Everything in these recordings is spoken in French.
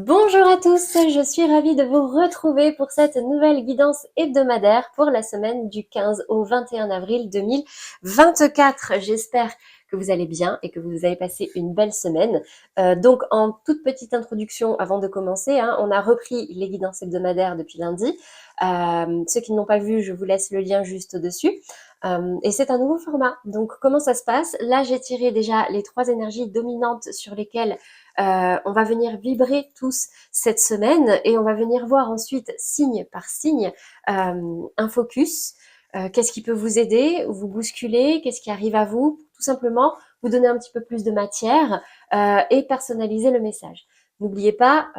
Bonjour à tous, je suis ravie de vous retrouver pour cette nouvelle guidance hebdomadaire pour la semaine du 15 au 21 avril 2024. J'espère que vous allez bien et que vous avez passé une belle semaine. Donc en toute petite introduction avant de commencer, on a repris les guidances hebdomadaires depuis lundi. Ceux qui ne l'ont pas vu, je vous laisse le lien juste au-dessus. Et c'est un nouveau format. Donc comment ça se passe? Là, j'ai tiré déjà les 3 énergies dominantes sur lesquelles on va venir vibrer tous cette semaine et on va venir voir ensuite, signe par signe, un focus. Qu'est-ce qui peut vous aider, vous bousculer, qu'est-ce qui arrive à vous, tout simplement vous donner un petit peu plus de matière et personnaliser le message. N'oubliez pas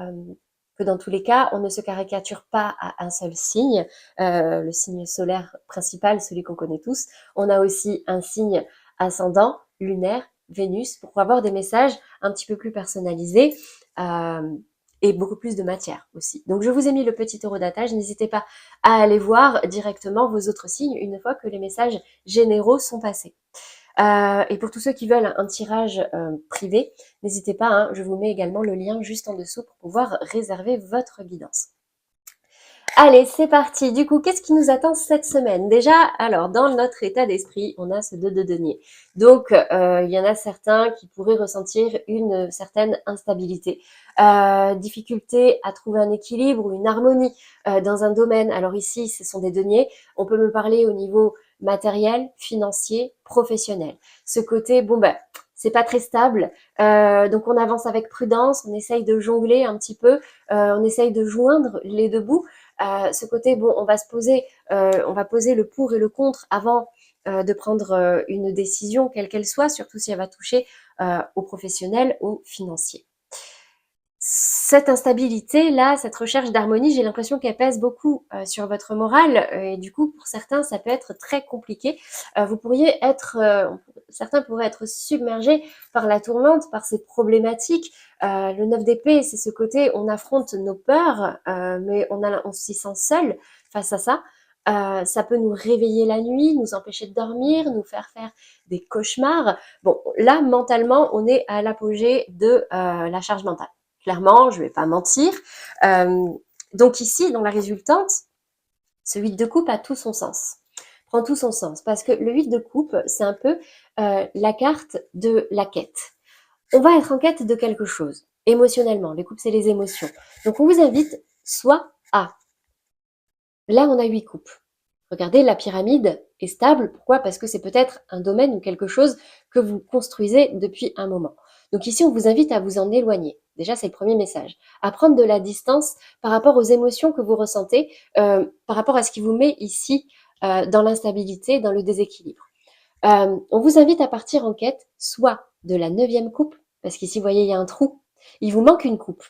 que dans tous les cas, on ne se caricature pas à un seul signe, le signe solaire principal, celui qu'on connaît tous. On a aussi un signe ascendant, lunaire, Vénus, pour avoir des messages un petit peu plus personnalisés et beaucoup plus de matière aussi. Donc je vous ai mis le petit horodatage, n'hésitez pas à aller voir directement vos autres signes une fois que les messages généraux sont passés. Et pour tous ceux qui veulent un tirage privé, n'hésitez pas, je vous mets également le lien juste en dessous pour pouvoir réserver votre guidance. Allez, c'est parti. Du coup, qu'est-ce qui nous attend cette semaine? Déjà, alors, dans notre état d'esprit, on a ce 2 de denier. Donc, il y en a certains qui pourraient ressentir une certaine instabilité, difficulté à trouver un équilibre ou une harmonie dans un domaine. Alors ici, ce sont des deniers. On peut me parler au niveau matériel, financier, professionnel. Ce côté, bon ben, c'est pas très stable, donc on avance avec prudence, on essaye de jongler un petit peu, on essaye de joindre les deux bouts. Ce côté, bon, on va poser le pour et le contre avant de prendre une décision, quelle qu'elle soit, surtout si elle va toucher aux professionnels, aux financiers. Cette instabilité-là, cette recherche d'harmonie, j'ai l'impression qu'elle pèse beaucoup sur votre morale et du coup, pour certains, ça peut être très compliqué. Vous pourriez être, certains pourraient être submergés par la tourmente, par ces problématiques. Le 9 d'épée, c'est ce côté, on affronte nos peurs, mais on s'y sent seul face à ça. Ça peut nous réveiller la nuit, nous empêcher de dormir, nous faire faire des cauchemars. Bon, là, mentalement, on est à l'apogée de la charge mentale. Clairement, je vais pas mentir. Euh, donc ici, dans la résultante, ce 8 de coupe a tout son sens. Prend tout son sens. Parce que le 8 de coupe, c'est un peu la carte de la quête. On va être en quête de quelque chose, émotionnellement. Les coupes, c'est les émotions. Donc on vous invite soit à... Là, on a 8 coupes. Regardez, la pyramide est stable. Pourquoi? Parce que c'est peut-être un domaine ou quelque chose que vous construisez depuis un moment. Donc ici, on vous invite à vous en éloigner. Déjà, c'est le premier message. À prendre de la distance par rapport aux émotions que vous ressentez, par rapport à ce qui vous met ici dans l'instabilité, dans le déséquilibre. On vous invite à partir en quête soit de la neuvième coupe, parce qu'ici, vous voyez, il y a un trou. Il vous manque une coupe.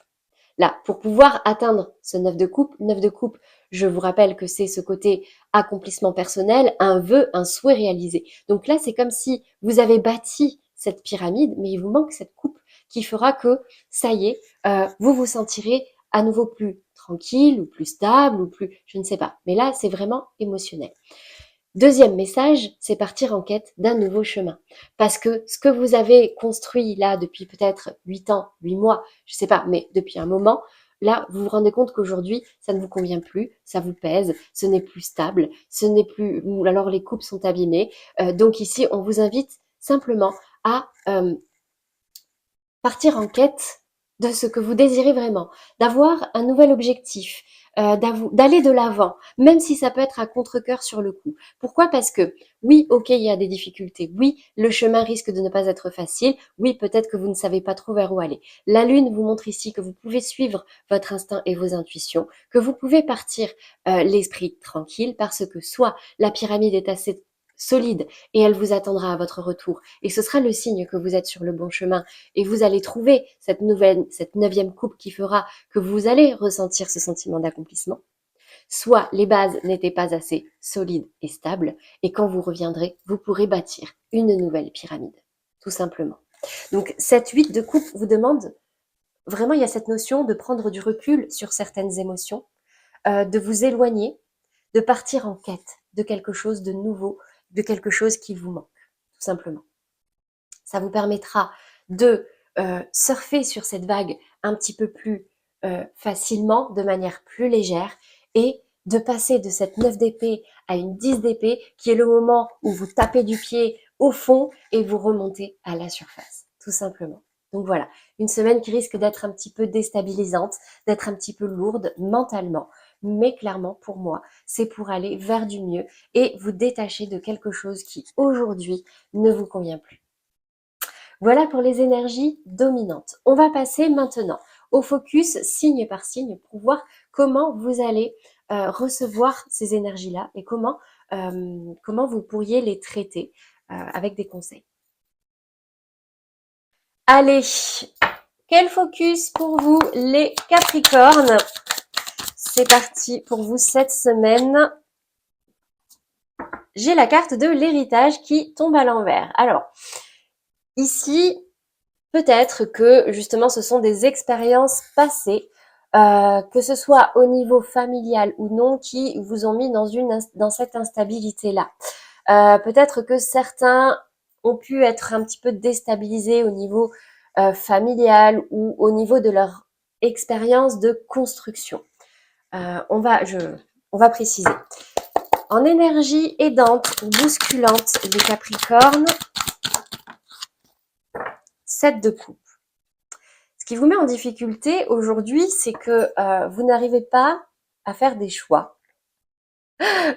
Là, pour pouvoir atteindre ce 9 de coupe, je vous rappelle que c'est ce côté accomplissement personnel, un vœu, un souhait réalisé. Donc là, c'est comme si vous avez bâti cette pyramide, mais il vous manque cette coupe qui fera que, ça y est, vous vous sentirez à nouveau plus tranquille ou plus stable ou plus, je ne sais pas. Mais là, c'est vraiment émotionnel. Deuxième message, c'est partir en quête d'un nouveau chemin. Parce que ce que vous avez construit là depuis peut-être 8 ans, 8 mois, je sais pas, mais depuis un moment, là, vous vous rendez compte qu'aujourd'hui, ça ne vous convient plus, ça vous pèse, ce n'est plus stable, ce n'est plus, ou alors les coupes sont abîmées. Donc ici, on vous invite simplement à partir en quête de ce que vous désirez vraiment, d'avoir un nouvel objectif, d'aller de l'avant, même si ça peut être à contre-cœur sur le coup. Pourquoi? Parce que oui, ok, il y a des difficultés, oui, le chemin risque de ne pas être facile, oui, peut-être que vous ne savez pas trop vers où aller. La Lune vous montre ici que vous pouvez suivre votre instinct et vos intuitions, que vous pouvez partir l'esprit tranquille parce que soit la pyramide est assez solide et elle vous attendra à votre retour et ce sera le signe que vous êtes sur le bon chemin et vous allez trouver cette neuvième coupe qui fera que vous allez ressentir ce sentiment d'accomplissement. Soit les bases n'étaient pas assez solides et stables, et quand vous reviendrez, vous pourrez bâtir une nouvelle pyramide, tout simplement. Donc cette 8 de coupe vous demande, vraiment il y a cette notion de prendre du recul sur certaines émotions, de vous éloigner, de partir en quête de quelque chose de nouveau, de quelque chose qui vous manque, tout simplement. Ça vous permettra de surfer sur cette vague un petit peu plus facilement, de manière plus légère, et de passer de cette 9 d'épée à une 10 d'épée, qui est le moment où vous tapez du pied au fond et vous remontez à la surface, tout simplement. Donc voilà, une semaine qui risque d'être un petit peu déstabilisante, d'être un petit peu lourde mentalement, mais clairement pour moi, c'est pour aller vers du mieux et vous détacher de quelque chose qui aujourd'hui ne vous convient plus. Voilà pour les énergies dominantes. On va passer maintenant au focus signe par signe pour voir comment vous allez recevoir ces énergies-là et comment vous pourriez les traiter avec des conseils. Allez, quel focus pour vous les Capricornes? C'est parti pour vous cette semaine. J'ai la carte de l'héritage qui tombe à l'envers. Alors, ici, peut-être que justement ce sont des expériences passées, que ce soit au niveau familial ou non, qui vous ont mis dans cette instabilité-là. Peut-être que certains ont pu être un petit peu déstabilisés au niveau familial ou au niveau de leur expérience de construction. On va préciser. En énergie aidante ou bousculante, les Capricornes, 7 de coupe. Ce qui vous met en difficulté aujourd'hui, c'est que vous n'arrivez pas à faire des choix.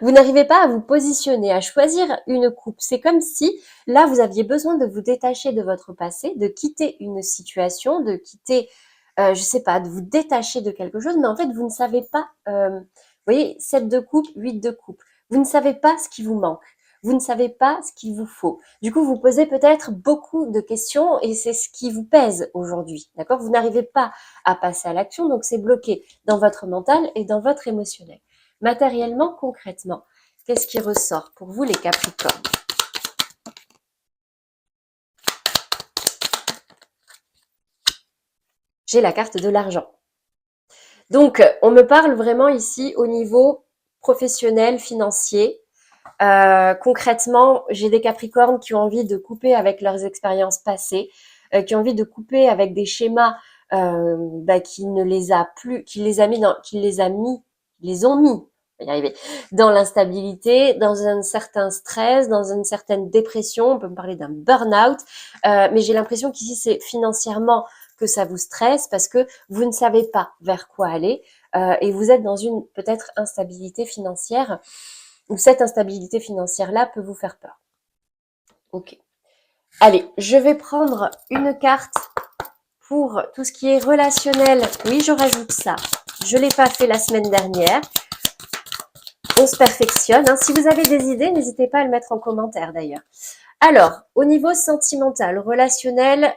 Vous n'arrivez pas à vous positionner, à choisir une coupe. C'est comme si, là, vous aviez besoin de vous détacher de votre passé, de quitter une situation, de quitter, je sais pas, de vous détacher de quelque chose, mais en fait, vous ne savez pas, vous voyez, 7 de coupe, 8 de coupe. Vous ne savez pas ce qui vous manque. Vous ne savez pas ce qu'il vous faut. Du coup, vous posez peut-être beaucoup de questions et c'est ce qui vous pèse aujourd'hui. D'accord? Vous n'arrivez pas à passer à l'action, donc c'est bloqué dans votre mental et dans votre émotionnel. Matériellement, concrètement, qu'est-ce qui ressort pour vous les Capricornes? J'ai la carte de l'argent. Donc, on me parle vraiment ici au niveau professionnel, financier. Concrètement, j'ai des Capricornes qui ont envie de couper avec leurs expériences passées, qui ont envie de couper avec des schémas qui ne les a plus, qui les ont mis, on va y arriver, dans l'instabilité, dans un certain stress, dans une certaine dépression. On peut me parler d'un burn-out, mais j'ai l'impression qu'ici c'est financièrement que ça vous stresse parce que vous ne savez pas vers quoi aller et vous êtes dans une peut-être instabilité financière. Ou cette instabilité financière-là peut vous faire peur. Ok. Allez, je vais prendre une carte pour tout ce qui est relationnel. Oui, je rajoute ça. Je ne l'ai pas fait la semaine dernière. On se perfectionne. Hein. Si vous avez des idées, n'hésitez pas à le mettre en commentaire d'ailleurs. Alors, au niveau sentimental, relationnel,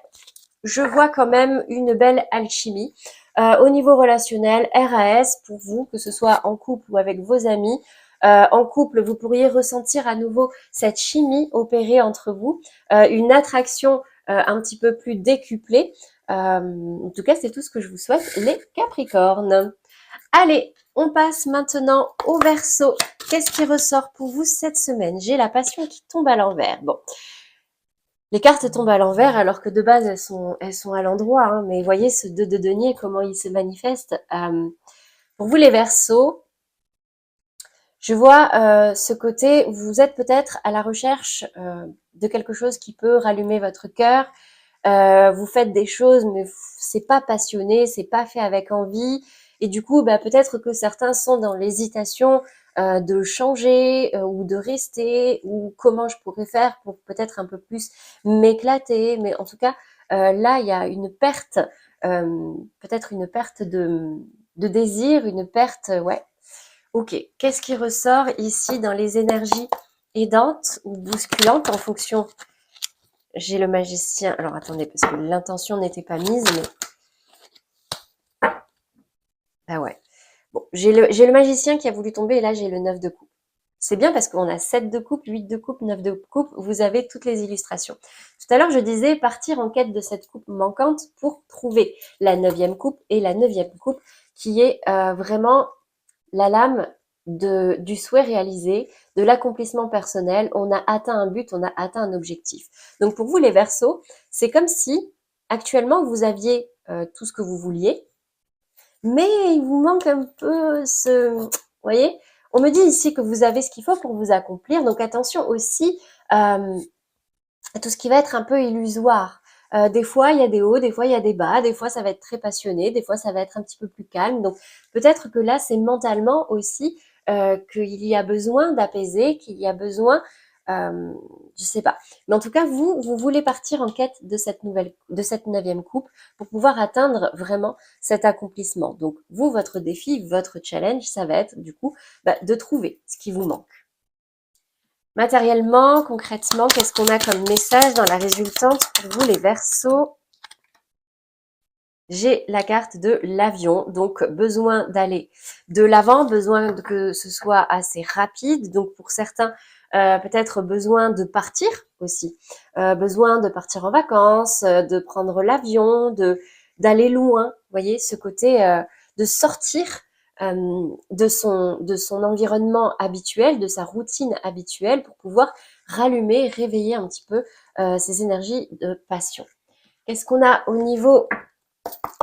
je vois quand même une belle alchimie. Au niveau relationnel, RAS pour vous, que ce soit en couple ou avec vos amis. En couple, vous pourriez ressentir à nouveau cette chimie opérer entre vous, une attraction un petit peu plus décuplée. En tout cas, c'est tout ce que je vous souhaite, les Capricornes. Allez, on passe maintenant au Verseau. Qu'est-ce qui ressort pour vous cette semaine? J'ai la passion qui tombe à l'envers. Bon, les cartes tombent à l'envers alors que de base elles sont à l'endroit. Hein, mais voyez ce 2 de denier, comment il se manifeste. Pour vous les Verseaux, je vois ce côté, vous êtes peut-être à la recherche de quelque chose qui peut rallumer votre cœur. Vous faites des choses, mais c'est pas passionné, c'est pas fait avec envie. Et du coup, peut-être que certains sont dans l'hésitation de changer ou de rester, ou comment je pourrais faire pour peut-être un peu plus m'éclater. Mais en tout cas, là, il y a une perte, peut-être une perte de désir, une perte, ouais. Ok, qu'est-ce qui ressort ici dans les énergies aidantes ou bousculantes en fonction? J'ai le magicien. Alors attendez, parce que l'intention n'était pas mise, mais. Ah ouais. Bon, j'ai le magicien qui a voulu tomber et là j'ai le 9 de coupe. C'est bien parce qu'on a 7 de coupe, 8 de coupe, 9 de coupe, vous avez toutes les illustrations. Tout à l'heure, je disais partir en quête de cette coupe manquante pour trouver la 9e coupe et la 9e coupe qui est vraiment la lame du souhait réalisé, de l'accomplissement personnel. On a atteint un but, on a atteint un objectif. Donc pour vous les Verseaux, c'est comme si actuellement vous aviez tout ce que vous vouliez, mais il vous manque un peu vous voyez, on me dit ici que vous avez ce qu'il faut pour vous accomplir, donc attention aussi à tout ce qui va être un peu illusoire. Des fois, il y a des hauts, des fois, il y a des bas, des fois, ça va être très passionné, des fois, ça va être un petit peu plus calme. Donc, peut-être que là, c'est mentalement aussi qu'il y a besoin d'apaiser, qu'il y a besoin, euh, je sais pas. Mais en tout cas, vous voulez partir en quête de cette neuvième coupe pour pouvoir atteindre vraiment cet accomplissement. Donc, vous, votre défi, votre challenge, ça va être du coup de trouver ce qui vous manque. Matériellement, concrètement, qu'est-ce qu'on a comme message dans la résultante pour vous les Verseaux? J'ai la carte de l'avion, donc besoin d'aller de l'avant, besoin que ce soit assez rapide. Donc pour certains, peut-être besoin de partir aussi, besoin de partir en vacances, de prendre l'avion, d'aller loin. Vous voyez, ce côté de sortir de son environnement habituel, de sa routine habituelle, pour pouvoir rallumer, réveiller un petit peu ses énergies de passion. Qu'est-ce qu'on a au niveau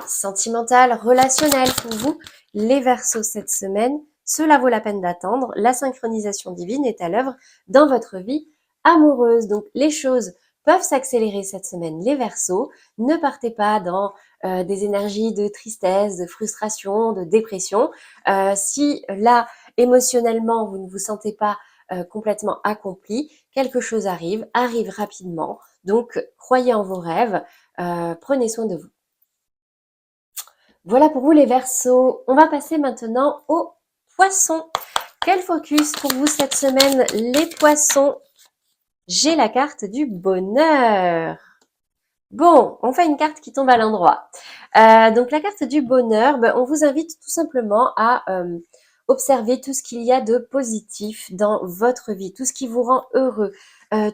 sentimental, relationnel pour vous, les Verseaux cette semaine? Cela vaut la peine d'attendre. La synchronisation divine est à l'œuvre dans votre vie amoureuse. Donc les choses peuvent s'accélérer cette semaine, les Verseaux. Ne partez pas dans des énergies de tristesse, de frustration, de dépression. Si là, émotionnellement, vous ne vous sentez pas complètement accompli, quelque chose arrive rapidement. Donc, croyez en vos rêves, prenez soin de vous. Voilà pour vous les Verseaux. On va passer maintenant aux Poissons. Quel focus pour vous cette semaine, les Poissons? J'ai la carte du bonheur. Bon, on fait une carte qui tombe à l'endroit. Donc la carte du bonheur, on vous invite tout simplement à observer tout ce qu'il y a de positif dans votre vie, tout ce qui vous rend heureux,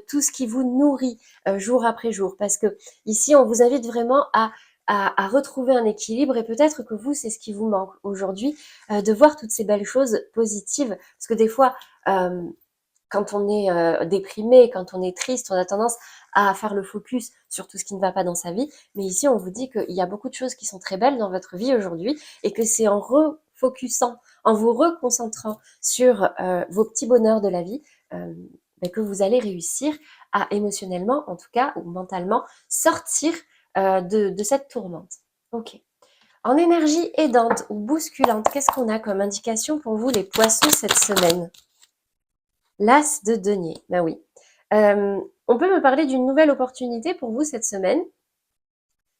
tout ce qui vous nourrit jour après jour. Parce que ici, on vous invite vraiment à retrouver un équilibre et peut-être que vous, c'est ce qui vous manque aujourd'hui, de voir toutes ces belles choses positives. Parce que des fois, quand on est déprimé, quand on est triste, on a tendance à faire le focus sur tout ce qui ne va pas dans sa vie. Mais ici, on vous dit qu'il y a beaucoup de choses qui sont très belles dans votre vie aujourd'hui et que c'est en refocusant, en vous reconcentrant sur vos petits bonheurs de la vie, que vous allez réussir à émotionnellement, en tout cas, ou mentalement, sortir de cette tourmente. Ok. En énergie aidante ou bousculante, qu'est-ce qu'on a comme indication pour vous les Poissons cette semaine? L'As de denier, ben oui. On peut me parler d'une nouvelle opportunité pour vous cette semaine.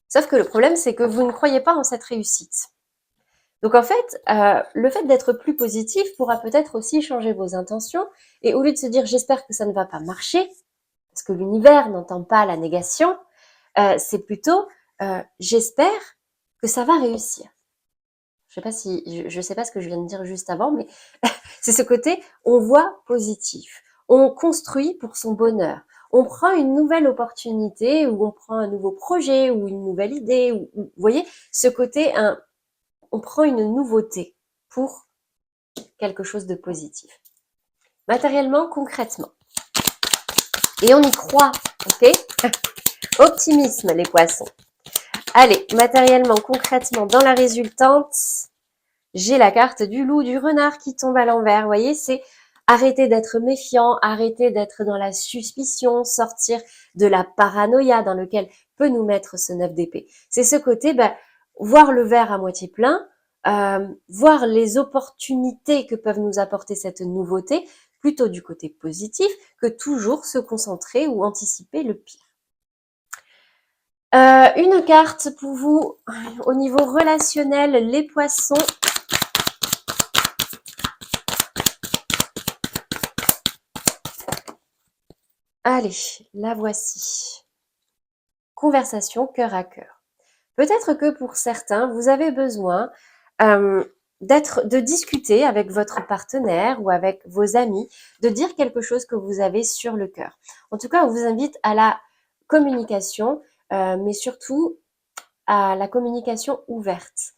Sauf que le problème, c'est que vous ne croyez pas en cette réussite. Donc en fait, le fait d'être plus positif pourra peut-être aussi changer vos intentions. Et au lieu de se dire j'espère que ça ne va pas marcher, parce que l'univers n'entend pas la négation, c'est plutôt j'espère que ça va réussir. Je sais pas ce que je viens de dire juste avant, mais c'est ce côté, on voit positif, on construit pour son bonheur, on prend une nouvelle opportunité ou on prend un nouveau projet ou une nouvelle idée, ou vous voyez, ce côté, on prend une nouveauté pour quelque chose de positif. Matériellement, concrètement. Et on y croit, ok? Optimisme, les Poissons. Allez, matériellement, concrètement, dans la résultante, j'ai la carte du loup, du renard qui tombe à l'envers. Vous voyez, c'est arrêter d'être méfiant, arrêter d'être dans la suspicion, sortir de la paranoïa dans lequel peut nous mettre ce 9 d'épée. C'est ce côté, voir le verre à moitié plein, voir les opportunités que peuvent nous apporter cette nouveauté, plutôt du côté positif, que toujours se concentrer ou anticiper le pire. Une carte pour vous au niveau relationnel, les Poissons. Allez, la voici. Conversation cœur à cœur. Peut-être que pour certains, vous avez besoin de discuter avec votre partenaire ou avec vos amis, de dire quelque chose que vous avez sur le cœur. En tout cas, on vous invite à la communication, mais surtout à la communication ouverte.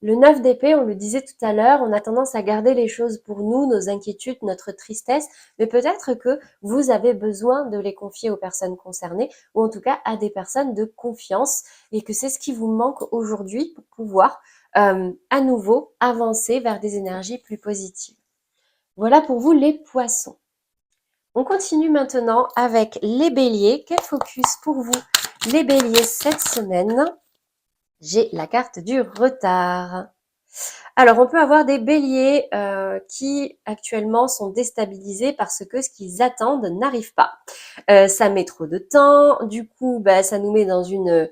Le 9 d'épée, on le disait tout à l'heure, on a tendance à garder les choses pour nous, nos inquiétudes, notre tristesse, mais peut-être que vous avez besoin de les confier aux personnes concernées, ou en tout cas à des personnes de confiance, et que c'est ce qui vous manque aujourd'hui pour pouvoir à nouveau avancer vers des énergies plus positives. Voilà pour vous les poissons. On continue maintenant avec les béliers. Quel focus pour vous les béliers cette semaine? J'ai la carte du retard. Alors, on peut avoir des béliers qui actuellement sont déstabilisés parce que ce qu'ils attendent n'arrive pas. Ça met trop de temps, du coup, ça nous met dans une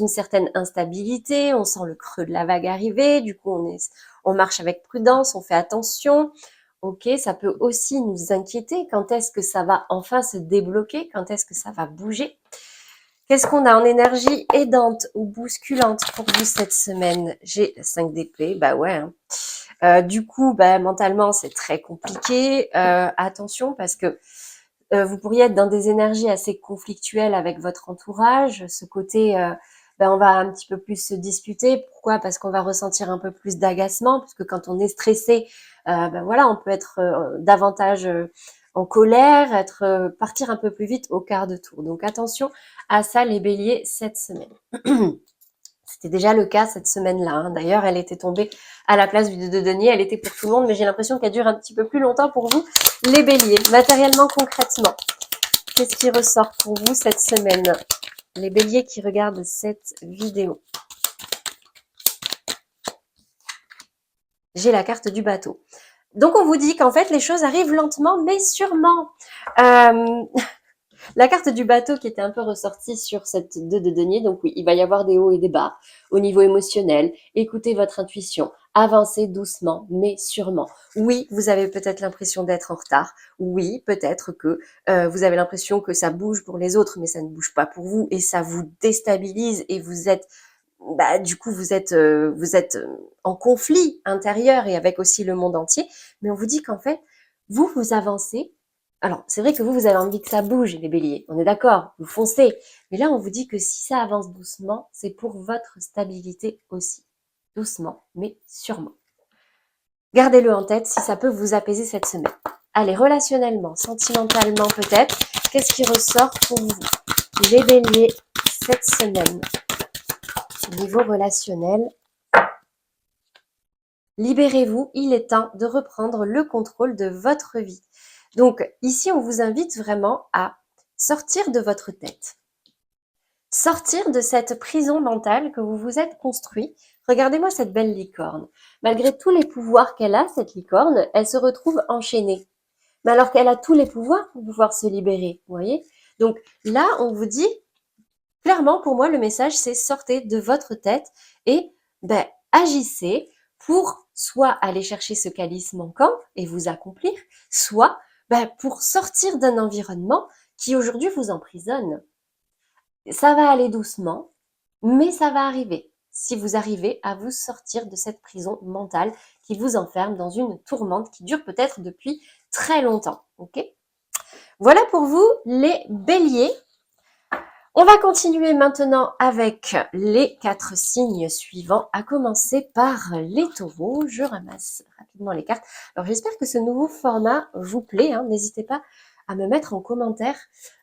certaine instabilité, on sent le creux de la vague arriver, du coup, on marche avec prudence, on fait attention. Ok, ça peut aussi nous inquiéter. Quand est-ce que ça va enfin se débloquer? Quand est-ce que ça va bouger? Qu'est-ce qu'on a en énergie aidante ou bousculante pour vous cette semaine? J'ai 5 d'épée, bah ouais. Du coup, mentalement, c'est très compliqué. Attention, parce que vous pourriez être dans des énergies assez conflictuelles avec votre entourage. Ce côté, on va un petit peu plus se disputer. Pourquoi? Parce qu'on va ressentir un peu plus d'agacement, parce que quand on est stressé, voilà, on peut être davantage en colère, partir un peu plus vite au quart de tour. Donc attention à ça, les béliers, cette semaine. C'était déjà le cas cette semaine-là. Hein. D'ailleurs, elle était tombée à la place du 2 de denier. Elle était pour tout le monde, mais j'ai l'impression qu'elle dure un petit peu plus longtemps pour vous, les béliers. Matériellement, concrètement, qu'est-ce qui ressort pour vous cette semaine? Les béliers qui regardent cette vidéo. J'ai la carte du bateau. Donc, on vous dit qu'en fait, les choses arrivent lentement, mais sûrement. La carte du bateau qui était un peu ressortie sur cette 2 de denier, donc oui, il va y avoir des hauts et des bas au niveau émotionnel. Écoutez votre intuition, avancez doucement, mais sûrement. Oui, vous avez peut-être l'impression d'être en retard. Oui, peut-être que vous avez l'impression que ça bouge pour les autres, mais ça ne bouge pas pour vous et ça vous déstabilise et vous êtes du coup, vous êtes en conflit intérieur et avec aussi le monde entier. Mais on vous dit qu'en fait, vous avancez. Alors, c'est vrai que vous avez envie que ça bouge, les béliers. On est d'accord, vous foncez. Mais là, on vous dit que si ça avance doucement, c'est pour votre stabilité aussi. Doucement, mais sûrement. Gardez-le en tête si ça peut vous apaiser cette semaine. Allez, relationnellement, sentimentalement peut-être, qu'est-ce qui ressort pour vous, les béliers, cette semaine? Niveau relationnel, libérez-vous, il est temps de reprendre le contrôle de votre vie. Donc ici, on vous invite vraiment à sortir de votre tête, sortir de cette prison mentale que vous vous êtes construit. Regardez-moi cette belle licorne. Malgré tous les pouvoirs qu'elle a, cette licorne, elle se retrouve enchaînée. Mais alors qu'elle a tous les pouvoirs pour pouvoir se libérer, vous voyez? Donc là, on vous dit, clairement, pour moi, le message, c'est sortez de votre tête et agissez pour soit aller chercher ce calice manquant et vous accomplir, soit pour sortir d'un environnement qui aujourd'hui vous emprisonne. Ça va aller doucement, mais ça va arriver. Si vous arrivez à vous sortir de cette prison mentale qui vous enferme dans une tourmente qui dure peut-être depuis très longtemps. Ok? Voilà pour vous les béliers. On va continuer maintenant avec les 4 signes suivants, à commencer par les taureaux. Je ramasse rapidement les cartes. Alors j'espère que ce nouveau format vous plaît. Hein. N'hésitez pas à me mettre en commentaire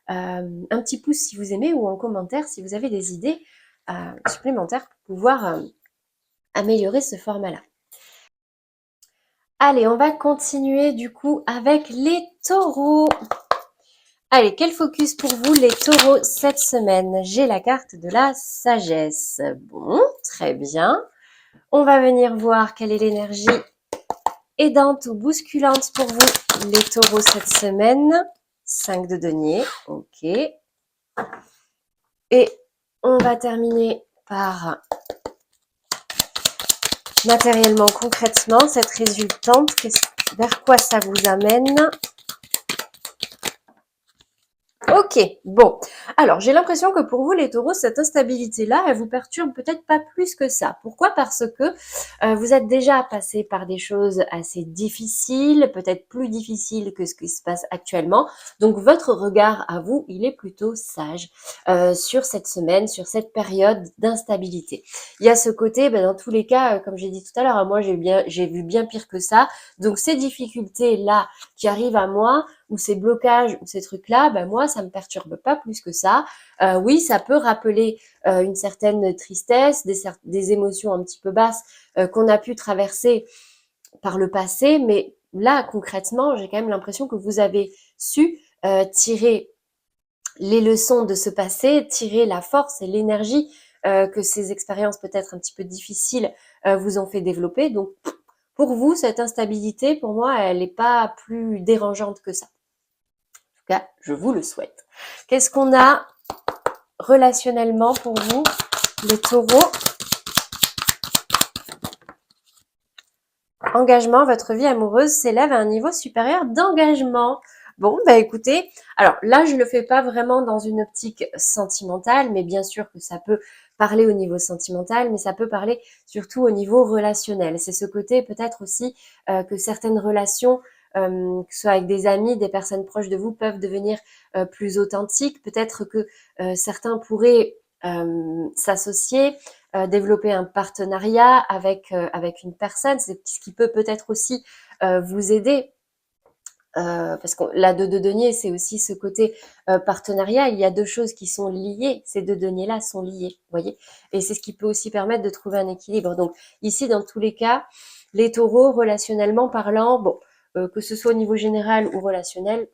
un petit pouce si vous aimez ou en commentaire si vous avez des idées supplémentaires pour pouvoir améliorer ce format-là. Allez, on va continuer du coup avec les taureaux. Allez, quel focus pour vous les taureaux cette semaine? J'ai la carte de la sagesse. Bon, très bien. On va venir voir quelle est l'énergie aidante ou bousculante pour vous les taureaux cette semaine. 5 de denier, ok. Et on va terminer par matériellement, concrètement, cette résultante, vers quoi ça vous amène? Ok, bon. Alors, j'ai l'impression que pour vous, les taureaux, cette instabilité-là, elle vous perturbe peut-être pas plus que ça. Pourquoi? Parce que vous êtes déjà passé par des choses assez difficiles, peut-être plus difficiles que ce qui se passe actuellement. Donc, votre regard à vous, il est plutôt sage sur cette semaine, sur cette période d'instabilité. Il y a ce côté, dans tous les cas, comme j'ai dit tout à l'heure, moi, j'ai vu bien pire que ça. Donc, ces difficultés-là qui arrivent à moi, ou ces blocages ou ces trucs-là, ben moi, ça me perturbe pas plus que ça. Oui, ça peut rappeler une certaine tristesse, des émotions un petit peu basses qu'on a pu traverser par le passé, mais là, concrètement, j'ai quand même l'impression que vous avez su tirer les leçons de ce passé, tirer la force et l'énergie que ces expériences peut-être un petit peu difficiles vous ont fait développer. Donc, pour vous, cette instabilité, pour moi, elle n'est pas plus dérangeante que ça. En tout cas, je vous le souhaite. Qu'est-ce qu'on a relationnellement pour vous, les taureaux? Engagement, votre vie amoureuse s'élève à un niveau supérieur d'engagement. Bon, bah écoutez, alors là, je le fais pas vraiment dans une optique sentimentale, mais bien sûr que ça peut parler au niveau sentimental, mais ça peut parler surtout au niveau relationnel. C'est ce côté peut-être aussi que certaines relations, que ce soit avec des amis, des personnes proches de vous, peuvent devenir plus authentiques. Peut-être que certains pourraient s'associer, développer un partenariat avec une personne, c'est ce qui peut peut-être aussi vous aider. Parce que la deux de denier, c'est aussi ce côté partenariat. Il y a deux choses qui sont liées. Ces deux deniers-là sont liés, vous voyez. Et c'est ce qui peut aussi permettre de trouver un équilibre. Donc ici, dans tous les cas, les taureaux, relationnellement parlant, bon, que ce soit au niveau général ou relationnel,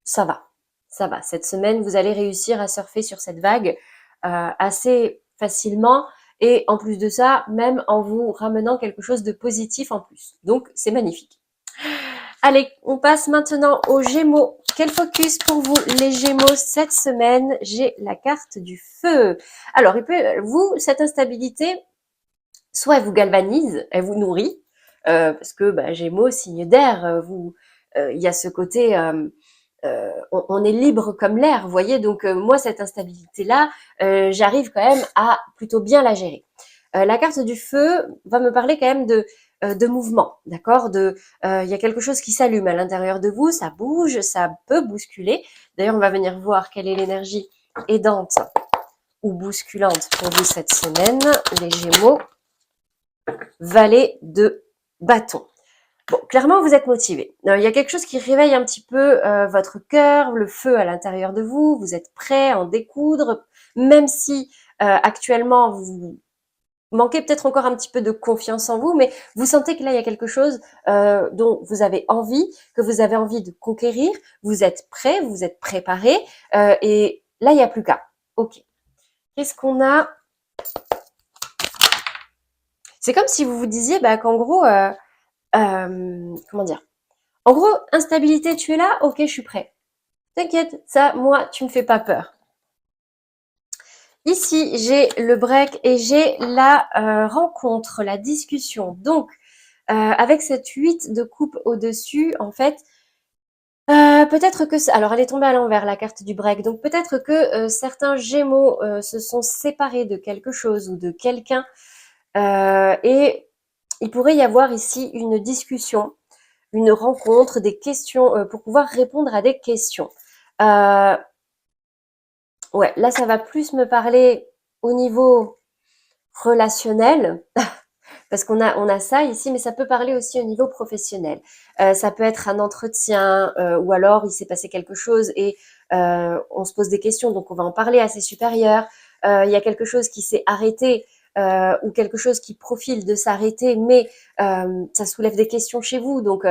ça va. Ça va. Cette semaine, vous allez réussir à surfer sur cette vague assez facilement. Et en plus de ça, même en vous ramenant quelque chose de positif en plus. Donc, c'est magnifique. Allez, on passe maintenant aux Gémeaux. Quel focus pour vous, les Gémeaux, cette semaine? J'ai la carte du feu. Alors, vous, cette instabilité, soit elle vous galvanise, elle vous nourrit, parce que Gémeaux, signe d'air, il y a ce côté, on est libre comme l'air, vous voyez. Donc moi, cette instabilité-là, j'arrive quand même à plutôt bien la gérer. La carte du feu va me parler quand même de mouvement, d'accord. Il y a quelque chose qui s'allume à l'intérieur de vous, ça bouge, ça peut bousculer. D'ailleurs, on va venir voir quelle est l'énergie aidante ou bousculante pour vous cette semaine, les Gémeaux. Valet de bâton. Bon, clairement, vous êtes motivé. Il y a quelque chose qui réveille un petit peu votre cœur, le feu à l'intérieur de vous. Vous êtes prêt à en découdre, même si actuellement, vous manquez peut-être encore un petit peu de confiance en vous, mais vous sentez que là, il y a quelque chose dont vous avez envie, que vous avez envie de conquérir. Vous êtes prêt, vous êtes préparé. Et là, il n'y a plus qu'à. OK. Qu'est-ce qu'on a? C'est comme si vous vous disiez qu'en gros... comment dire? En gros, instabilité, tu es là? Ok, je suis prêt. T'inquiète, ça, moi, tu me fais pas peur. Ici, j'ai le break et j'ai la rencontre, la discussion. Donc, avec cette 8 de coupe au-dessus, en fait, peut-être que... Alors, elle est tombée à l'envers, la carte du break. Donc, peut-être que certains Gémeaux se sont séparés de quelque chose ou de quelqu'un. Et il pourrait y avoir ici une discussion, une rencontre, des questions, pour pouvoir répondre à des questions. Ouais, là, ça va plus me parler au niveau relationnel, parce on a ça ici, mais ça peut parler aussi au niveau professionnel. Ça peut être un entretien, ou alors il s'est passé quelque chose et on se pose des questions, donc on va en parler à ses supérieurs. Il y a quelque chose qui s'est arrêté, ou quelque chose qui profile de s'arrêter, mais ça soulève des questions chez vous. Donc,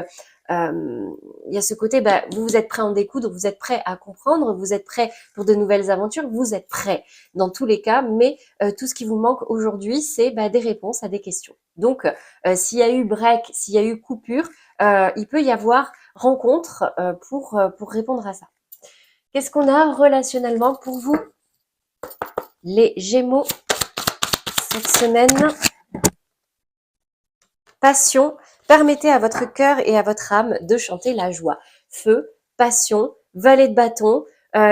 il y a ce côté, vous êtes prêt à en découdre, vous êtes prêt à comprendre, vous êtes prêt pour de nouvelles aventures, vous êtes prêt dans tous les cas, mais tout ce qui vous manque aujourd'hui, c'est des réponses à des questions. Donc, s'il y a eu break, s'il y a eu coupure, il peut y avoir rencontre pour répondre à ça. Qu'est-ce qu'on a relationnellement pour vous, les Gémeaux, cette semaine? Passion, permettez à votre cœur et à votre âme de chanter la joie. Feu, passion, valet de bâton.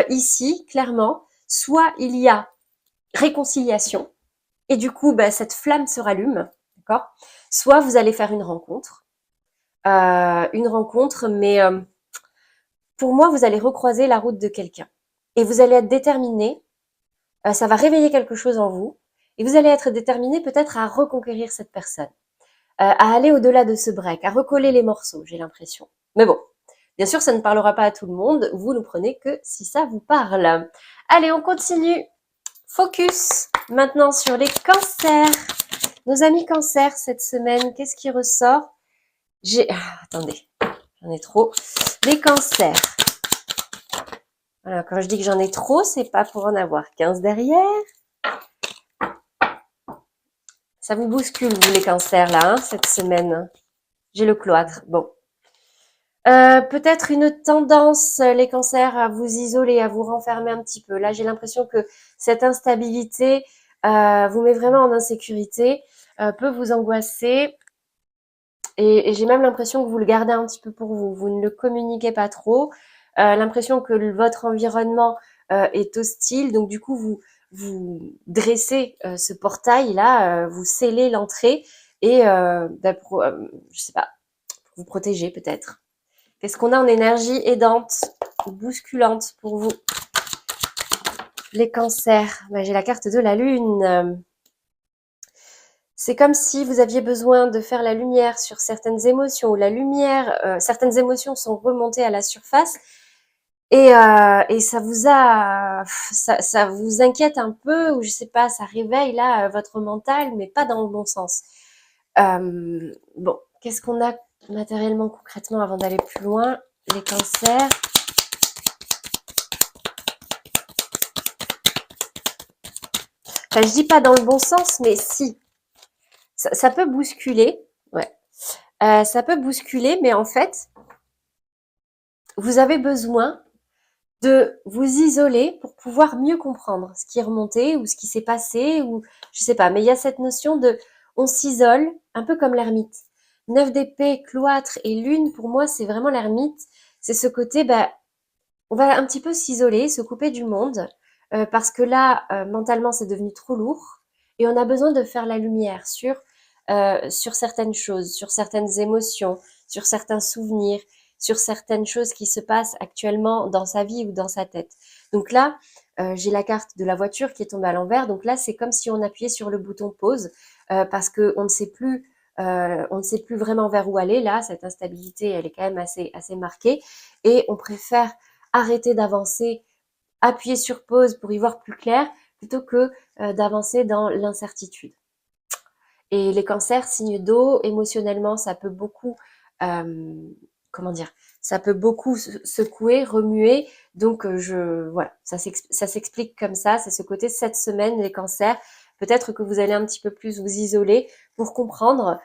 Ici, clairement, soit il y a réconciliation, et du coup, cette flamme se rallume, d'accord? Soit vous allez faire une rencontre, mais pour moi, vous allez recroiser la route de quelqu'un. Et vous allez être déterminé, ça va réveiller quelque chose en vous, et vous allez être déterminé peut-être à reconquérir cette personne. À aller au-delà de ce break, à recoller les morceaux, j'ai l'impression. Mais bon, Bien sûr, ça ne parlera pas à tout le monde. Vous ne prenez que si ça vous parle. Allez, on continue. Focus maintenant sur les cancers. Nos amis cancers cette semaine, qu'est-ce qui ressort? Attendez, j'en ai trop. Les cancers. Voilà, quand je dis que j'en ai trop, c'est pas pour en avoir 15 derrière. Ça vous bouscule, vous les cancers, là, hein, cette semaine. J'ai le cloître. Bon. Peut-être une tendance, les cancers, à vous isoler, à vous renfermer un petit peu. Là, j'ai l'impression que cette instabilité vous met vraiment en insécurité, peut vous angoisser. Et j'ai même l'impression que vous le gardez un petit peu pour vous. Vous ne le communiquez pas trop. L'impression que votre environnement est hostile. Donc du coup, vous dressez ce portail-là, vous scellez l'entrée et je sais pas, vous protéger peut-être. Qu'est-ce qu'on a en énergie aidante, bousculante pour vous? Les cancers. Ben, j'ai la carte de la lune. C'est comme si vous aviez besoin de faire la lumière sur certaines émotions, ou certaines émotions sont remontées à la surface et ça vous inquiète un peu, ou je sais pas, ça réveille là votre mental, mais pas dans le bon sens. Bon, qu'est-ce qu'on a matériellement, concrètement, avant d'aller plus loin? Les cancers. Enfin, je dis pas dans le bon sens, mais si. Ça peut bousculer, ouais. Ça peut bousculer, mais en fait, vous avez besoin de vous isoler pour pouvoir mieux comprendre ce qui est remonté ou ce qui s'est passé, ou je sais pas. Mais il y a cette notion de on s'isole, un peu comme l'ermite. 9 d'épée, cloître et lune, pour moi, c'est vraiment l'ermite. C'est ce côté, on va un petit peu s'isoler, se couper du monde, parce que là, mentalement, c'est devenu trop lourd et on a besoin de faire la lumière sur certaines choses, sur certaines émotions, sur certains souvenirs, sur certaines choses qui se passent actuellement dans sa vie ou dans sa tête. Donc là, j'ai la carte de la voiture qui est tombée à l'envers. Donc là, c'est comme si on appuyait sur le bouton pause parce que on ne sait plus vraiment vers où aller. Là, cette instabilité, elle est quand même assez marquée et on préfère arrêter d'avancer, appuyer sur pause pour y voir plus clair plutôt que d'avancer dans l'incertitude. Et les cancers, signes d'eau, émotionnellement, ça peut beaucoup, comment dire, ça peut beaucoup secouer, remuer. Donc, voilà, ça s'explique comme ça. C'est ce côté cette semaine, les cancers. Peut-être que vous allez un petit peu plus vous isoler pour comprendre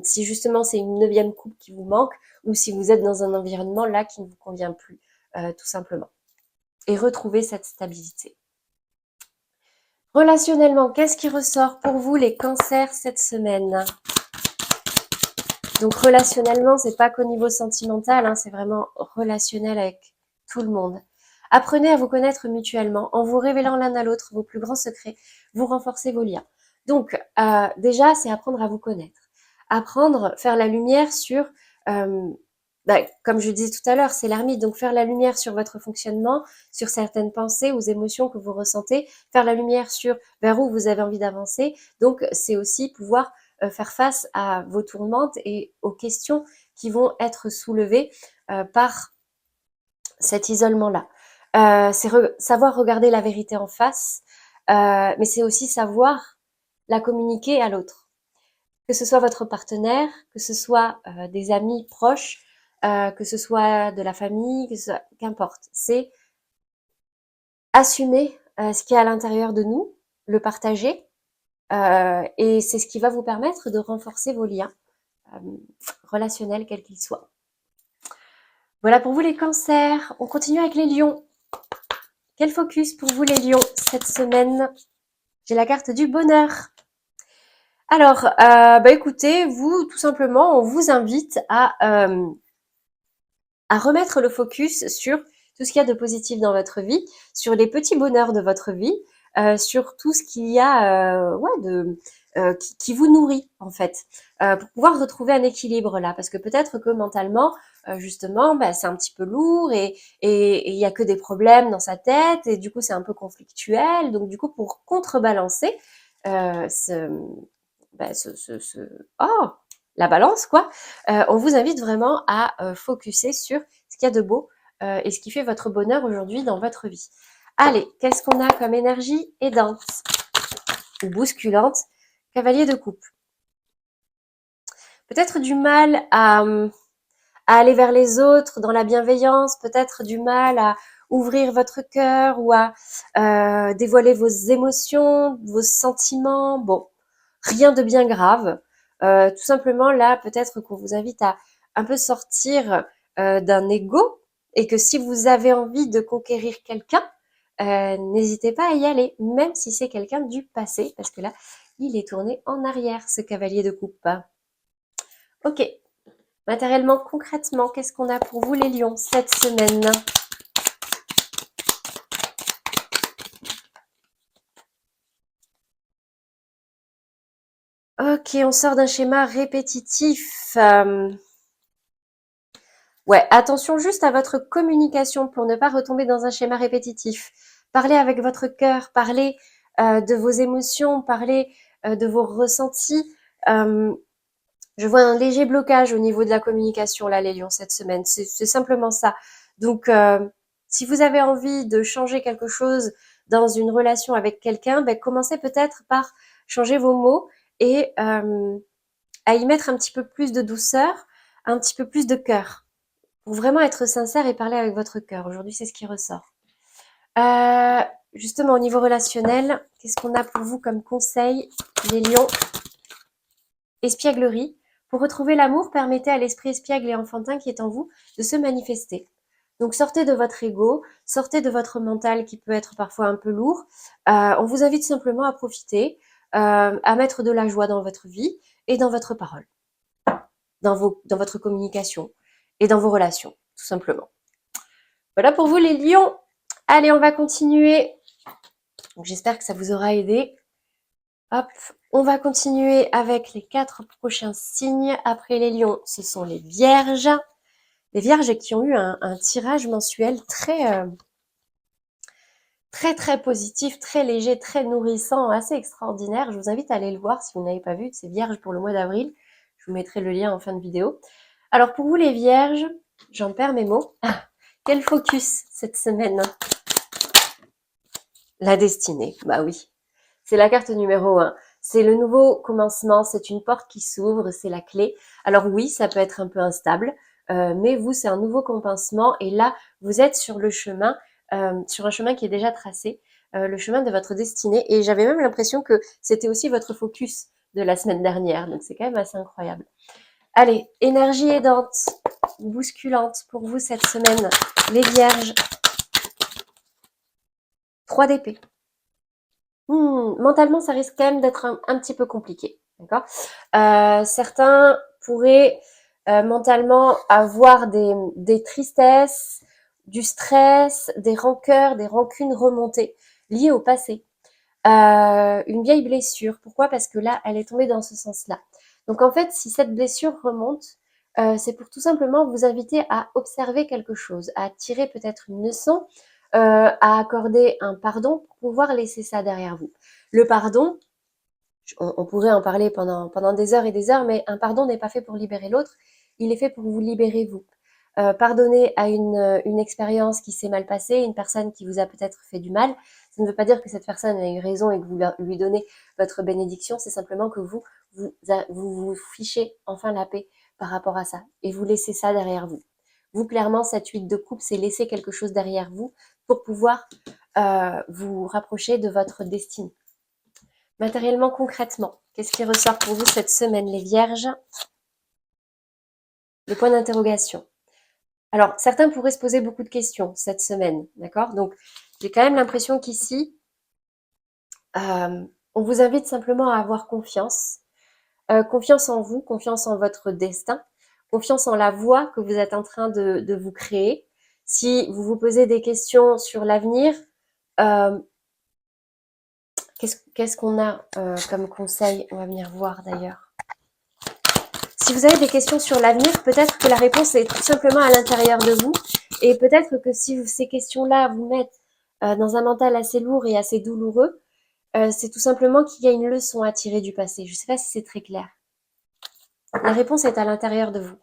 si justement c'est une 9e coupe qui vous manque ou si vous êtes dans un environnement là qui ne vous convient plus, tout simplement. Et retrouver cette stabilité. Relationnellement, qu'est-ce qui ressort pour vous les cancers cette semaine? Donc relationnellement, c'est pas qu'au niveau sentimental, hein, c'est vraiment relationnel avec tout le monde. Apprenez à vous connaître mutuellement en vous révélant l'un à l'autre vos plus grands secrets, vous renforcez vos liens. Donc déjà, c'est apprendre à vous connaître, apprendre, faire la lumière sur, comme je disais tout à l'heure, c'est l'ermite, donc faire la lumière sur votre fonctionnement, sur certaines pensées ou émotions que vous ressentez, faire la lumière sur vers où vous avez envie d'avancer. Donc c'est aussi pouvoir faire face à vos tourmentes et aux questions qui vont être soulevées par cet isolement-là. C'est savoir regarder la vérité en face, mais c'est aussi savoir la communiquer à l'autre. Que ce soit votre partenaire, que ce soit des amis proches, que ce soit de la famille, qu'importe. C'est assumer ce qui est à l'intérieur de nous, le partager, et c'est ce qui va vous permettre de renforcer vos liens relationnels, quels qu'ils soient. Voilà pour vous les cancers. On continue avec les lions. Quel focus pour vous les lions cette semaine? J'ai la carte du bonheur. Alors, écoutez, vous, tout simplement, on vous invite à remettre le focus sur tout ce qu'il y a de positif dans votre vie, sur les petits bonheurs de votre vie, sur tout ce qu'il y a qui vous nourrit en fait, pour pouvoir retrouver un équilibre là, parce que peut-être que mentalement, justement, c'est un petit peu lourd et il y a que des problèmes dans sa tête et du coup c'est un peu conflictuel. Donc du coup pour contrebalancer euh, ce, la balance quoi, on vous invite vraiment à focuser sur ce qu'il y a de beau et ce qui fait votre bonheur aujourd'hui dans votre vie. Allez, qu'est-ce qu'on a comme énergie aidante ou bousculante? Cavalier de coupe. Peut-être du mal à aller vers les autres dans la bienveillance, peut-être du mal à ouvrir votre cœur ou à dévoiler vos émotions, vos sentiments. Bon, rien de bien grave. Tout simplement, là, peut-être qu'on vous invite à un peu sortir d'un ego et que si vous avez envie de conquérir quelqu'un, n'hésitez pas à y aller, même si c'est quelqu'un du passé, parce que là, il est tourné en arrière, ce cavalier de coupe. Ok, matériellement, concrètement, qu'est-ce qu'on a pour vous les lions cette semaine? Ok, on sort d'un schéma répétitif. Ouais, attention juste à votre communication pour ne pas retomber dans un schéma répétitif. Parlez avec votre cœur, parlez de vos émotions, parlez de vos ressentis. Je vois un léger blocage au niveau de la communication là, les lions, cette semaine. C'est simplement ça. Donc, si vous avez envie de changer quelque chose dans une relation avec quelqu'un, ben, commencez peut-être par changer vos mots et à y mettre un petit peu plus de douceur, un petit peu plus de cœur, pour vraiment être sincère et parler avec votre cœur. Aujourd'hui, c'est ce qui ressort. Euh, Justement, au niveau relationnel, qu'est-ce qu'on a pour vous comme conseil, les lions? Espièglerie. Pour retrouver l'amour, permettez à l'esprit espiègle et enfantin qui est en vous de se manifester. Donc sortez de votre ego, sortez de votre mental qui peut être parfois un peu lourd. On vous invite simplement à profiter, à mettre de la joie dans votre vie et dans votre parole, dans votre communication et dans vos relations, tout simplement. Voilà pour vous les lions. Allez, on va continuer. Donc, j'espère que ça vous aura aidé. Hop, on va continuer avec les 4 prochains signes. Après les lions, ce sont les vierges. Les vierges qui ont eu un tirage mensuel très positif, très léger, très nourrissant, assez extraordinaire. Je vous invite à aller le voir si vous n'avez pas vu. C'est vierges pour le mois d'avril. Je vous mettrai le lien en fin de vidéo. Alors pour vous les vierges, j'en perds mes mots. Quel focus cette semaine? La destinée, bah oui. C'est la carte numéro 1. C'est le nouveau commencement, c'est une porte qui s'ouvre, c'est la clé. Alors oui, ça peut être un peu instable, mais vous, c'est un nouveau commencement et là, vous êtes sur le chemin, sur un chemin qui est déjà tracé, le chemin de votre destinée. Et j'avais même l'impression que c'était aussi votre focus de la semaine dernière, donc c'est quand même assez incroyable. Allez, énergie aidante, bousculante pour vous cette semaine, les vierges. 3 d'épée. Mentalement, ça risque quand même d'être un petit peu compliqué, d'accord? Certains pourraient mentalement avoir des tristesses, du stress, des rancœurs, des rancunes remontées liées au passé. Une vieille blessure. Pourquoi? Parce que là, elle est tombée dans ce sens-là. Donc en fait, si cette blessure remonte, c'est pour tout simplement vous inviter à observer quelque chose, à tirer peut-être une leçon, à accorder un pardon pour pouvoir laisser ça derrière vous. Le pardon, on pourrait en parler pendant des heures et des heures, mais un pardon n'est pas fait pour libérer l'autre, il est fait pour vous libérer vous. Pardonner à une expérience qui s'est mal passée, une personne qui vous a peut-être fait du mal, ça ne veut pas dire que cette personne a eu raison et que vous lui donnez votre bénédiction, c'est simplement que vous fichez enfin la paix par rapport à ça et vous laissez ça derrière vous. Vous, clairement, cette 8 de coupe, c'est laisser quelque chose derrière vous pour pouvoir vous rapprocher de votre destinée. Matériellement, concrètement, qu'est-ce qui ressort pour vous cette semaine, les vierges? Le point d'interrogation. Alors, certains pourraient se poser beaucoup de questions cette semaine, d'accord? Donc, j'ai quand même l'impression qu'ici, on vous invite simplement à avoir confiance. Confiance en vous, confiance en votre destin, confiance en la voie que vous êtes en train de vous créer. Si vous vous posez des questions sur l'avenir, qu'est-ce qu'on a comme conseil? On va venir voir d'ailleurs. Si vous avez des questions sur l'avenir, peut-être que la réponse est tout simplement à l'intérieur de vous. Et peut-être que si ces questions-là vous mettent dans un mental assez lourd et assez douloureux, c'est tout simplement qu'il y a une leçon à tirer du passé. Je ne sais pas si c'est très clair. La réponse est à l'intérieur de vous.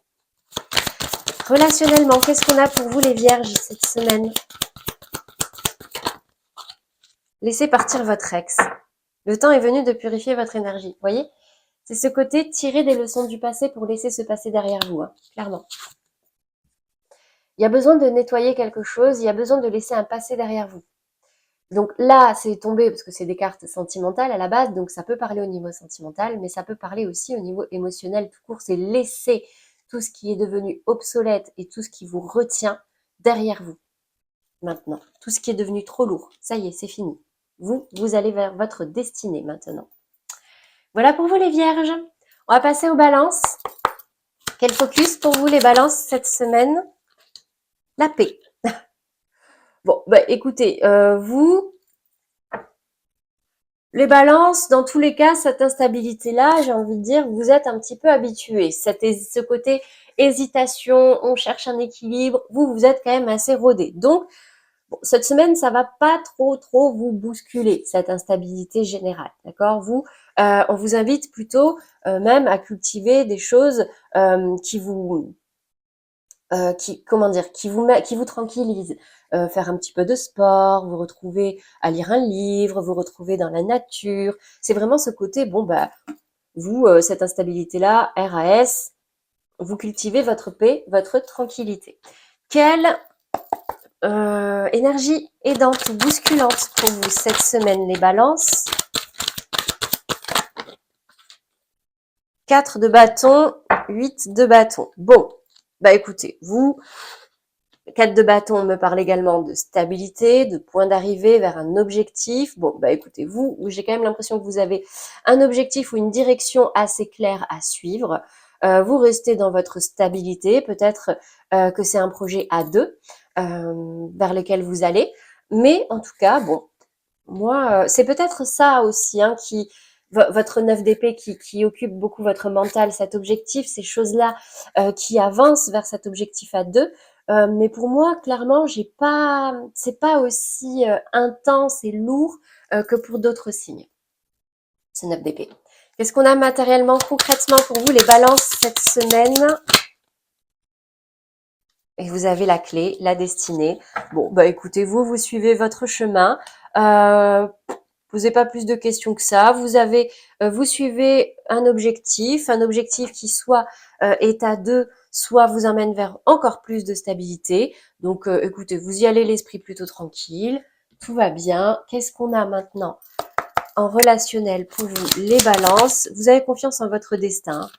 Relationnellement, qu'est-ce qu'on a pour vous les vierges cette semaine? Laissez partir votre ex. Le temps est venu de purifier votre énergie. Vous voyez? C'est ce côté tirer des leçons du passé pour laisser ce passé derrière vous, hein, clairement. Il y a besoin de nettoyer quelque chose, il y a besoin de laisser un passé derrière vous. Donc là, c'est tombé parce que c'est des cartes sentimentales à la base, donc ça peut parler au niveau sentimental, mais ça peut parler aussi au niveau émotionnel tout court. C'est laisser tout ce qui est devenu obsolète et tout ce qui vous retient derrière vous. Maintenant, tout ce qui est devenu trop lourd, ça y est, c'est fini. Vous allez vers votre destinée maintenant. Voilà pour vous les vierges. On va passer aux balances. Quel focus pour vous les balances cette semaine? La paix. Bon, bah écoutez, vous, les balances, dans tous les cas, cette instabilité-là, j'ai envie de dire, vous êtes un petit peu habitués. Ce côté hésitation, on cherche un équilibre, vous êtes quand même assez rodés. Donc, bon, cette semaine, ça va pas trop vous bousculer, cette instabilité générale, d'accord? On vous invite plutôt même à cultiver des choses qui vous qui vous tranquillise. Faire un petit peu de sport, vous retrouver à lire un livre, vous retrouver dans la nature. C'est vraiment ce côté, bon bah, vous, cette instabilité-là, RAS, vous cultivez votre paix, votre tranquillité. Quelle énergie aidante ou bousculante pour vous cette semaine, les balances? 4 de bâton, 8 de bâton. Bon, bah écoutez, vous, 4 de bâton me parle également de stabilité, de point d'arrivée vers un objectif. Bon, bah écoutez, vous, j'ai quand même l'impression que vous avez un objectif ou une direction assez claire à suivre. Vous restez dans votre stabilité, peut-être que c'est un projet à deux vers lequel vous allez. Mais en tout cas, bon, moi, c'est peut-être ça aussi qui votre 9 d'épée qui occupe beaucoup votre mental, cet objectif, ces choses-là qui avancent vers cet objectif à deux. Mais pour moi, clairement, c'est pas aussi intense et lourd que pour d'autres signes. Ce 9 d'épée. Qu'est-ce qu'on a matériellement, concrètement pour vous, les balances cette semaine? Et vous avez la clé, la destinée. Bon, bah écoutez, vous suivez votre chemin. Posez pas plus de questions que ça. Vous suivez un objectif qui soit est à deux, soit vous emmène vers encore plus de stabilité. Donc, écoutez, vous y allez l'esprit plutôt tranquille. Tout va bien. Qu'est-ce qu'on a maintenant en relationnel pour vous, les balances? Vous avez confiance en votre destin.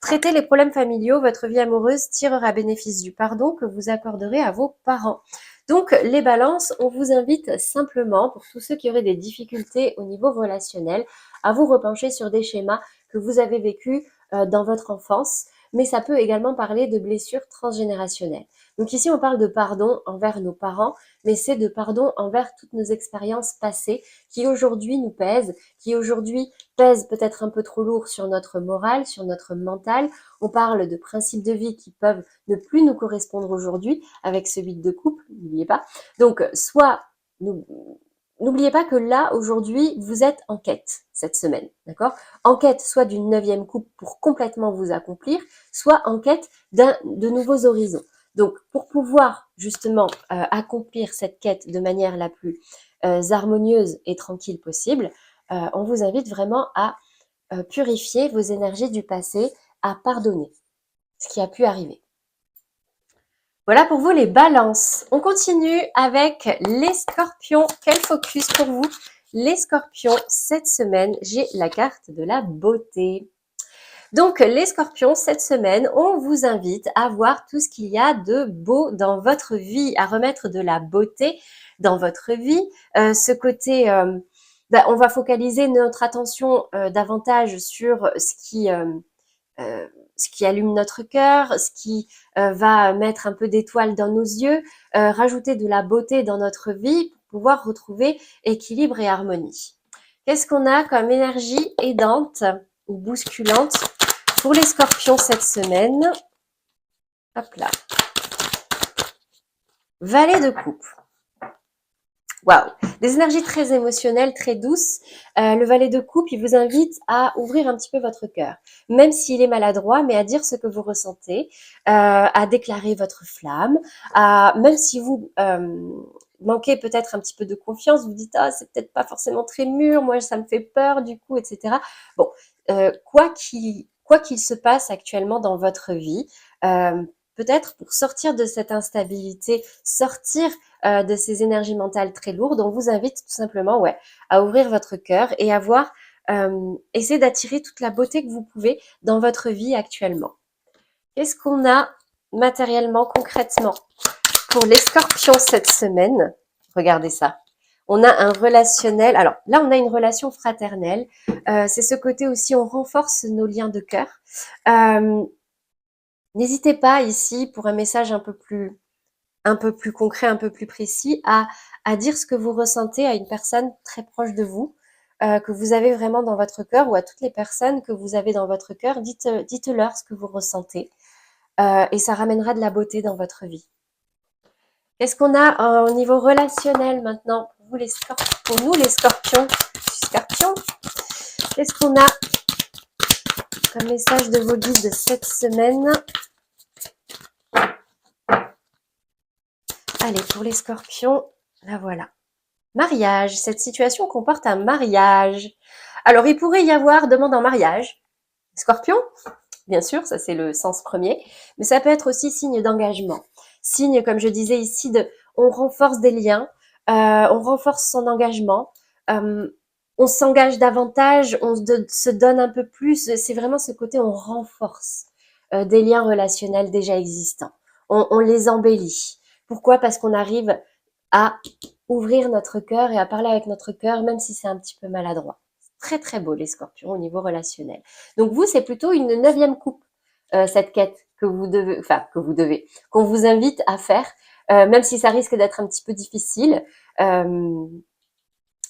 Traitez les problèmes familiaux, votre vie amoureuse tirera bénéfice du pardon que vous accorderez à vos parents. Donc, les balances, on vous invite simplement, pour tous ceux qui auraient des difficultés au niveau relationnel, à vous repencher sur des schémas que vous avez vécus dans votre enfance, mais ça peut également parler de blessures transgénérationnelles. Donc ici, on parle de pardon envers nos parents, mais c'est de pardon envers toutes nos expériences passées qui aujourd'hui nous pèsent, qui aujourd'hui pèsent peut-être un peu trop lourd sur notre morale, sur notre mental. On parle de principes de vie qui peuvent ne plus nous correspondre aujourd'hui avec ce 8 de couple, n'oubliez pas. Donc, n'oubliez pas que là, aujourd'hui, vous êtes en quête cette semaine, d'accord? En quête soit d'une 9e coupe pour complètement vous accomplir, soit en quête de nouveaux horizons. Donc, pour pouvoir justement accomplir cette quête de manière la plus harmonieuse et tranquille possible, on vous invite vraiment à purifier vos énergies du passé, à pardonner ce qui a pu arriver. Voilà pour vous les balances. On continue avec les scorpions. Quel focus pour vous? Les scorpions, cette semaine, j'ai la carte de la beauté. Donc, les scorpions, cette semaine, on vous invite à voir tout ce qu'il y a de beau dans votre vie, à remettre de la beauté dans votre vie. Ce côté, on va focaliser notre attention davantage sur ce qui allume notre cœur, ce qui va mettre un peu d'étoiles dans nos yeux, rajouter de la beauté dans notre vie pour pouvoir retrouver équilibre et harmonie. Qu'est-ce qu'on a comme énergie aidante ou bousculante pour les scorpions cette semaine? Hop là. Valet de coupe. Waouh! Des énergies très émotionnelles, très douces. Le valet de coupe, il vous invite à ouvrir un petit peu votre cœur, même s'il est maladroit, mais à dire ce que vous ressentez, à déclarer votre flamme, même si vous manquez peut-être un petit peu de confiance, vous dites ah c'est peut-être pas forcément très mûr, moi ça me fait peur du coup, etc. Bon, quoi qu'il se passe actuellement dans votre vie, peut-être pour sortir de cette instabilité, sortir de ces énergies mentales très lourdes, on vous invite tout simplement à ouvrir votre cœur et à voir, essayer d'attirer toute la beauté que vous pouvez dans votre vie actuellement. Qu'est-ce qu'on a matériellement, concrètement pour les scorpions cette semaine? Regardez ça. On a un relationnel. Alors là, on a une relation fraternelle. C'est ce côté aussi, on renforce nos liens de cœur. Euh, N'hésitez pas ici pour un message un peu plus concret, un peu plus précis, à dire ce que vous ressentez à une personne très proche de vous, que vous avez vraiment dans votre cœur, ou à toutes les personnes que vous avez dans votre cœur. Dites-leur ce que vous ressentez, et ça ramènera de la beauté dans votre vie. Qu'est-ce qu'on a au niveau relationnel maintenant pour vous pour nous les scorpions? Je suis scorpion. Qu'est-ce qu'on a comme message de vos guides cette semaine? Allez, pour les scorpions, la voilà. Mariage. Cette situation comporte un mariage. Alors, il pourrait y avoir demande en mariage. Scorpion, bien sûr, ça c'est le sens premier. Mais ça peut être aussi signe d'engagement. Signe, comme je disais ici, on renforce des liens, on renforce son engagement, on s'engage davantage, se donne un peu plus. C'est vraiment ce côté, on renforce des liens relationnels déjà existants. On les embellit. Pourquoi? Parce qu'on arrive à ouvrir notre cœur et à parler avec notre cœur, même si c'est un petit peu maladroit. Très très beau les scorpions au niveau relationnel. Donc vous, c'est plutôt une 9e coupe, cette quête qu'on vous invite à faire, même si ça risque d'être un petit peu difficile, euh,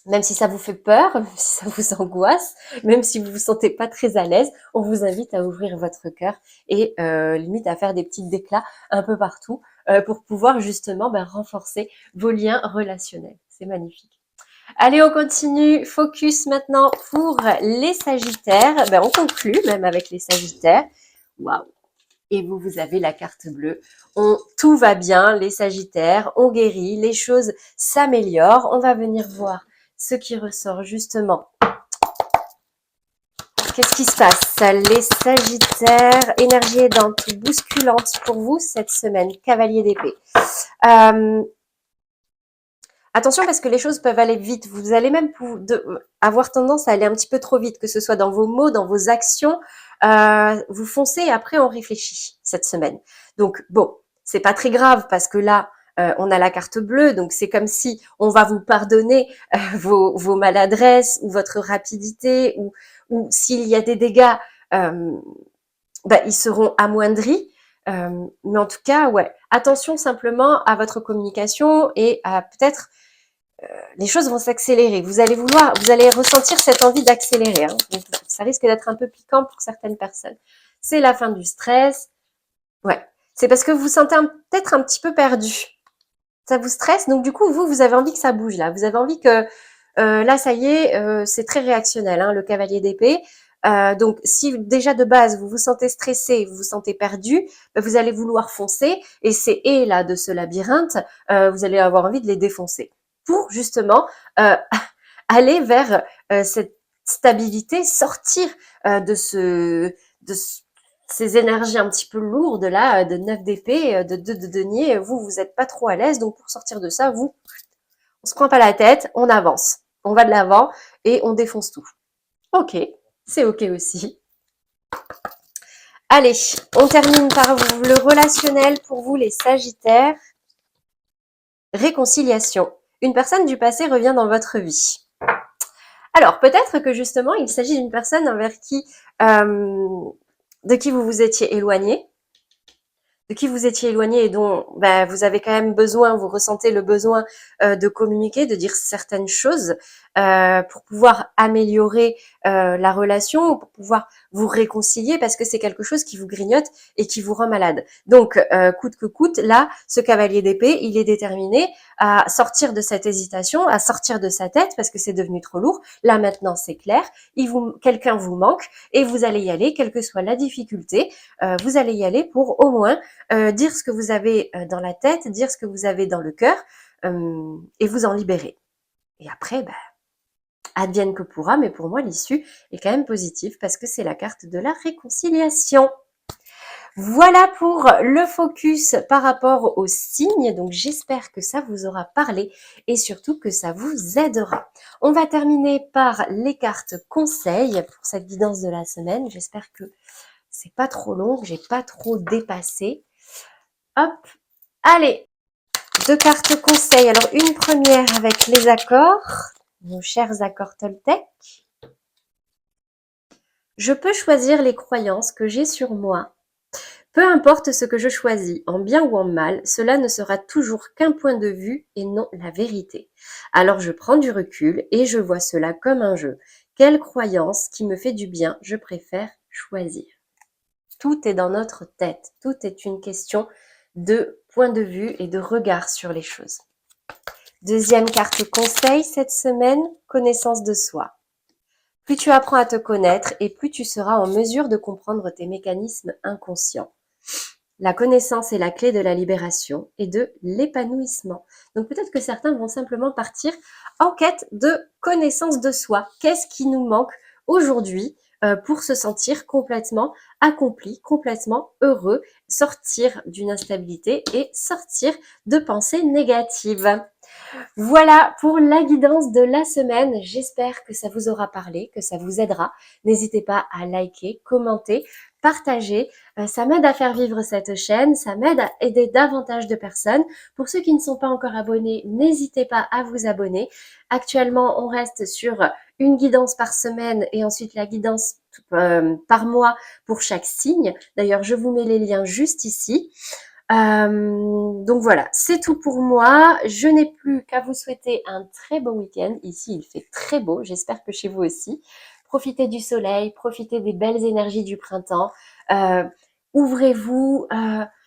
même si ça vous fait peur, même si ça vous angoisse, même si vous vous sentez pas très à l'aise, on vous invite à ouvrir votre cœur et limite à faire des petits déclats un peu partout pour pouvoir justement renforcer vos liens relationnels. C'est magnifique. Allez, on continue. Focus maintenant pour les Sagittaires. On conclut même avec les Sagittaires. Waouh! Et vous avez la carte bleue. Tout va bien, les Sagittaires. On guérit, les choses s'améliorent. On va venir voir ce qui ressort justement. Qu'est-ce qui se passe? Les Sagittaires, énergie aidante, bousculante pour vous cette semaine. Cavalier d'épée. Attention parce que les choses peuvent aller vite. Vous allez même avoir tendance à aller un petit peu trop vite, que ce soit dans vos mots, dans vos actions. Vous foncez et après on réfléchit cette semaine. Donc bon, c'est pas très grave parce que là, on a la carte bleue, donc c'est comme si on va vous pardonner vos maladresses ou votre rapidité ou s'il y a des dégâts, ils seront amoindris. Mais en tout cas, ouais, attention simplement à votre communication et à peut-être les choses vont s'accélérer. Vous allez ressentir cette envie d'accélérer. Hein. Donc, ça risque d'être un peu piquant pour certaines personnes. C'est la fin du stress. Ouais. C'est parce que vous vous sentez peut-être un petit peu perdu. Ça vous stresse. Donc, du coup, vous avez envie que ça bouge là. Vous avez envie que, là, ça y est, c'est très réactionnel, hein, le cavalier d'épée. Donc, si déjà de base, vous vous sentez stressé, vous vous sentez perdu, vous allez vouloir foncer. Et ces haies là de ce labyrinthe, vous allez avoir envie de les défoncer pour justement aller vers cette stabilité, sortir de ces énergies un petit peu lourdes là, de 9 d'épée, de 2 de denier. Vous êtes pas trop à l'aise, donc pour sortir de ça, on se prend pas la tête, on avance, on va de l'avant et on défonce tout. Ok, c'est ok aussi. Allez, on termine par le relationnel pour vous les Sagittaires. Réconciliation. Une personne du passé revient dans votre vie. Alors, peut-être que justement, il s'agit d'une personne de qui vous vous étiez éloigné, et dont vous avez quand même besoin, vous ressentez le besoin de communiquer, de dire certaines choses. pour pouvoir améliorer la relation, ou pour pouvoir vous réconcilier, parce que c'est quelque chose qui vous grignote et qui vous rend malade. Donc, coûte que coûte, là, ce cavalier d'épée, il est déterminé à sortir de cette hésitation, à sortir de sa tête, parce que c'est devenu trop lourd. Là, maintenant, c'est clair, quelqu'un vous manque, et vous allez y aller, quelle que soit la difficulté, vous allez y aller pour au moins dire ce que vous avez dans la tête, dire ce que vous avez dans le cœur, et vous en libérer. Et après, advienne que pourra, mais pour moi, l'issue est quand même positive parce que c'est la carte de la réconciliation. Voilà pour le focus par rapport aux signes. Donc, j'espère que ça vous aura parlé et surtout que ça vous aidera. On va terminer par les cartes conseils pour cette guidance de la semaine. J'espère que c'est pas trop long, que j'ai pas trop dépassé. Hop, allez, 2 cartes conseils. Alors, une première avec les accords, nos chers accords Toltec. Je peux choisir les croyances que j'ai sur moi. Peu importe ce que je choisis, en bien ou en mal, cela ne sera toujours qu'un point de vue et non la vérité. Alors je prends du recul et je vois cela comme un jeu. Quelle croyance qui me fait du bien je préfère choisir? Tout est dans notre tête. Tout est une question de point de vue et de regard sur les choses. Deuxième carte conseil cette semaine, connaissance de soi. Plus tu apprends à te connaître et plus tu seras en mesure de comprendre tes mécanismes inconscients. La connaissance est la clé de la libération et de l'épanouissement. Donc peut-être que certains vont simplement partir en quête de connaissance de soi. Qu'est-ce qui nous manque aujourd'hui pour se sentir complètement accompli, complètement heureux, sortir d'une instabilité et sortir de pensées négatives. Voilà pour la guidance de la semaine. J'espère que ça vous aura parlé, que ça vous aidera. N'hésitez pas à liker, commenter, partager. Ça m'aide à faire vivre cette chaîne, ça m'aide à aider davantage de personnes. Pour ceux qui ne sont pas encore abonnés, n'hésitez pas à vous abonner. Actuellement, on reste sur une guidance par semaine et ensuite la guidance par mois pour chaque signe. D'ailleurs, je vous mets les liens juste ici. Donc voilà, c'est tout pour moi. Je n'ai plus qu'à vous souhaiter un très beau week-end. Ici, il fait très beau. J'espère que chez vous aussi. Profitez du soleil, profitez des belles énergies du printemps. Ouvrez-vous,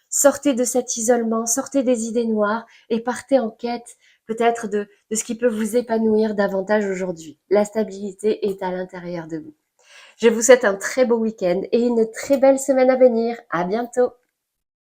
sortez de cet isolement, sortez des idées noires et partez en quête peut-être de ce qui peut vous épanouir davantage aujourd'hui. La stabilité est à l'intérieur de vous. Je vous souhaite un très beau week-end et une très belle semaine à venir. À bientôt.